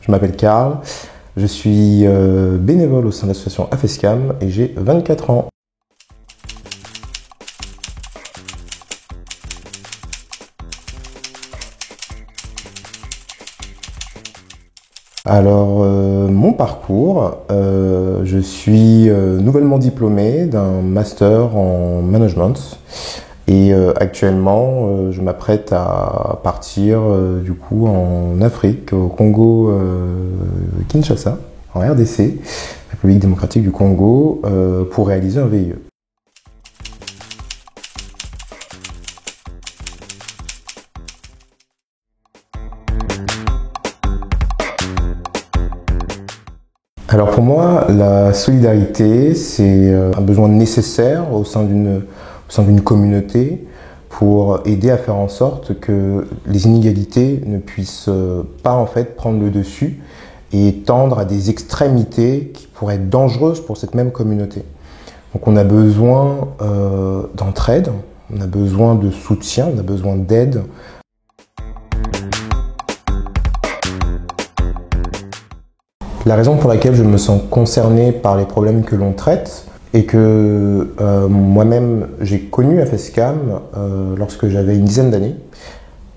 Je m'appelle Karl, je suis bénévole au sein de l'association AFESCAM et j'ai 24 ans. Alors, mon parcours, je suis nouvellement diplômé d'un master en management et actuellement je m'apprête à partir du coup en Afrique, au Congo Kinshasa, en RDC, République démocratique du Congo, pour réaliser un VIE. Alors pour moi, la solidarité, c'est un besoin nécessaire au sein d'une communauté pour aider à faire en sorte que les inégalités ne puissent pas en fait prendre le dessus et tendre à des extrémités qui pourraient être dangereuses pour cette même communauté. Donc on a besoin d'entraide, on a besoin de soutien, on a besoin d'aide. La raison pour laquelle je me sens concerné par les problèmes que l'on traite et que moi-même j'ai connu AFESCAM lorsque j'avais une dizaine d'années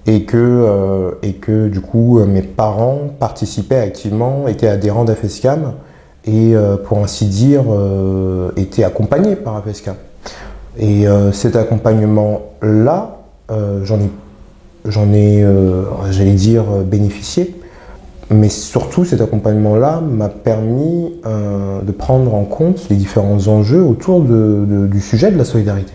et que du coup mes parents participaient activement, étaient adhérents d'AFESCAM et pour ainsi dire étaient accompagnés par AFESCAM. Et cet accompagnement-là, j'en ai j'allais dire, bénéficié. Mais surtout, cet accompagnement-là m'a permis de prendre en compte les différents enjeux autour du sujet de la solidarité.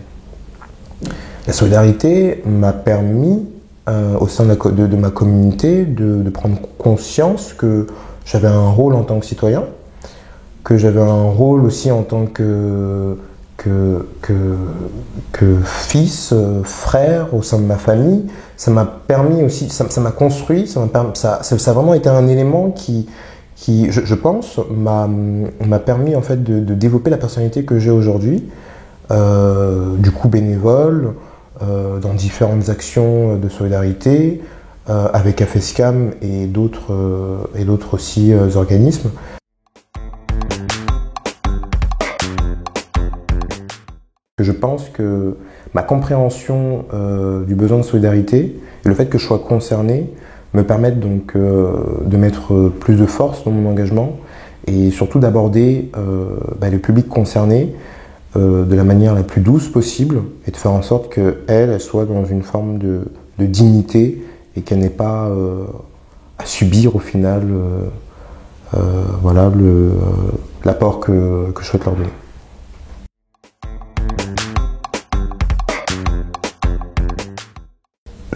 La solidarité m'a permis, au sein de ma communauté, de prendre conscience que j'avais un rôle en tant que citoyen, que j'avais un rôle aussi en tant que fils, frère au sein de ma famille. Ça m'a permis aussi, ça m'a construit, ça a vraiment été un élément qui je pense, m'a permis en fait de développer la personnalité que j'ai aujourd'hui, du coup bénévole, dans différentes actions de solidarité, avec AFESCAM et d'autres aussi organismes. Je pense que ma compréhension du besoin de solidarité et le fait que je sois concerné me permettent donc de mettre plus de force dans mon engagement et surtout d'aborder le public concerné de la manière la plus douce possible et de faire en sorte qu'elle soit dans une forme de dignité et qu'elle n'ait pas à subir au final voilà, l'apport que je souhaite leur donner.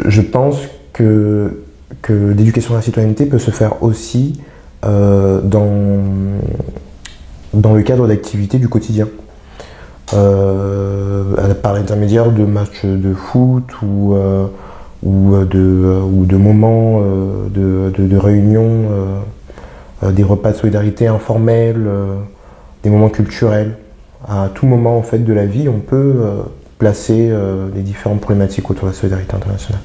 Je pense que l'éducation à la citoyenneté peut se faire aussi dans le cadre d'activités du quotidien. Par l'intermédiaire de matchs de foot ou de moments de réunion, des repas de solidarité informels, des moments culturels. À tout moment en fait, de la vie, on peut placer les différentes problématiques autour de la solidarité internationale.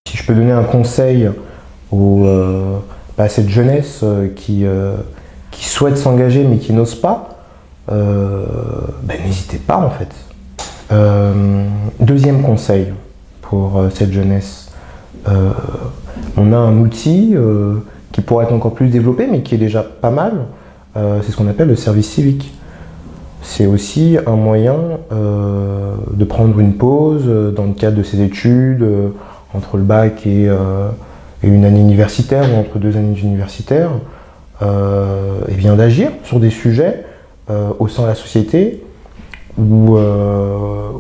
Si je peux donner un conseil à cette jeunesse qui souhaite s'engager mais qui n'ose pas, n'hésitez pas en fait. Deuxième conseil pour cette jeunesse, on a un outil qui pourrait être encore plus développé mais qui est déjà pas mal. C'est ce qu'on appelle le service civique. C'est aussi un moyen de prendre une pause dans le cadre de ses études, entre le bac et une année universitaire ou entre deux années universitaires, et bien d'agir sur des sujets au sein de la société ou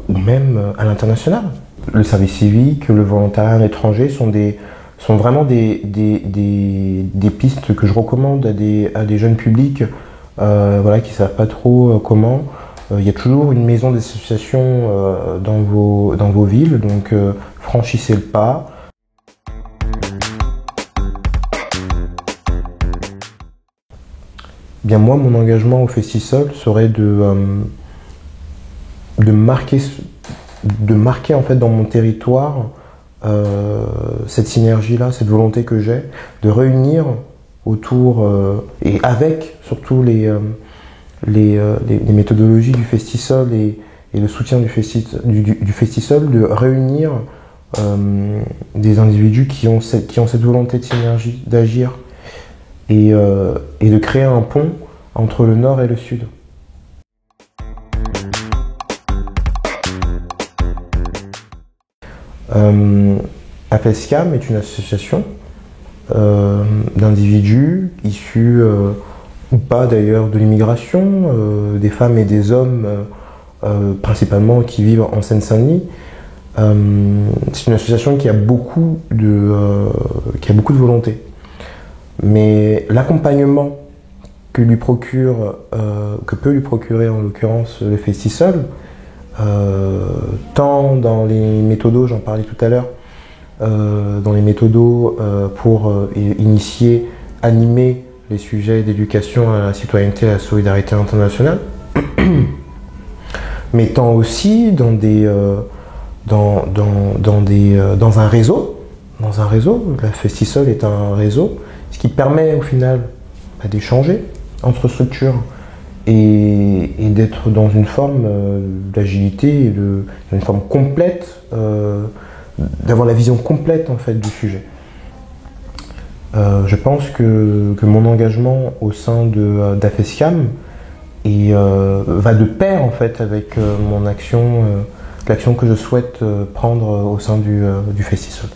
même à l'international. Le service civique, le volontariat à l'étranger sont vraiment des pistes que je recommande à des jeunes publics voilà, qui ne savent pas trop comment. Il y a toujours une maison d'association dans vos villes, donc franchissez le pas. bien moi, mon engagement au Festisol serait de marquer en fait dans mon territoire cette synergie-là, cette volonté que j'ai de réunir autour et avec surtout les méthodologies du Festisol et le soutien du Festisol, de réunir des individus qui ont cette volonté de synergie, d'agir et de créer un pont entre le nord et le sud. AFESCAM est une association d'individus issus ou pas d'ailleurs de l'immigration, des femmes et des hommes principalement qui vivent en Seine-Saint-Denis. C'est une association qui a beaucoup de volonté. Mais l'accompagnement que peut lui procurer en l'occurrence le Festisol, tant dans les méthodos, j'en parlais tout à l'heure, dans les méthodos pour initier, animer les sujets d'éducation à la citoyenneté et à la solidarité internationale, mais tant aussi dans un réseau. La Festisol est un réseau, ce qui permet au final d'échanger entre structures et d'être dans une forme d'agilité et une forme complète, d'avoir la vision complète en fait du sujet. Je pense que mon engagement au sein d'AFESCAM va de pair en fait avec mon action, l'action que je souhaite prendre au sein du Festisol.